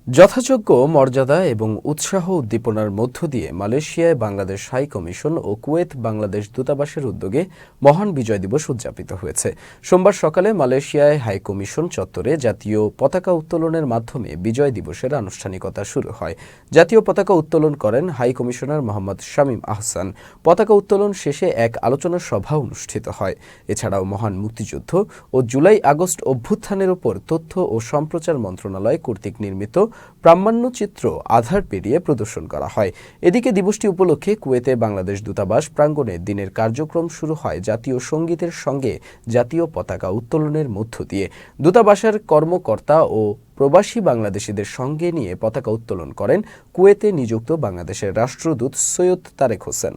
যথাযোগ্য মর্যাদা এবং উৎসাহ উদ্দীপনার মধ্য দিয়ে মালয়েশিয়ায় বাংলাদেশ হাই কমিশন ও কুয়েত বাংলাদেশ দূতাবাসের উদ্যোগে মহান বিজয় দিবস উদযাপিত হয়েছে। সোমবার সকালে মালয়েশিয়ায় হাই কমিশন চত্বরে জাতীয় পতাকা উত্তোলনের মাধ্যমে বিজয় দিবসের আনুষ্ঠানিকতা শুরু হয়। জাতীয় পতাকা উত্তোলন করেন হাই কমিশনার মোহাম্মদ শামীম আহসান। পতাকা উত্তোলন শেষে এক আলোচনা সভা অনুষ্ঠিত হয়। এছাড়াও মহান মুক্তিযুদ্ধ ও জুলাই আগস্ট অভ্যুত্থানের উপর তথ্য ও সম্প্রচার মন্ত্রণালয় কর্তৃক নির্মিত প্রামাণ্যচিত্র আধার পেরিয়ে প্রদর্শন করা হয়। এদিকে দিবসটি উপলক্ষে কুয়েতে বাংলাদেশ দূতাবাস প্রাঙ্গণে দিনের কার্যক্রম শুরু হয় জাতীয় সঙ্গীতের সঙ্গে জাতীয় পতাকা উত্তোলনের মধ্য দিয়ে। দূতাবাসের কর্মকর্তা ও প্রবাসী বাংলাদেশিদের সঙ্গে নিয়ে পতাকা উত্তোলন করেন কুয়েতে নিযুক্ত বাংলাদেশের রাষ্ট্রদূত সৈয়দ তারেক হোসেন।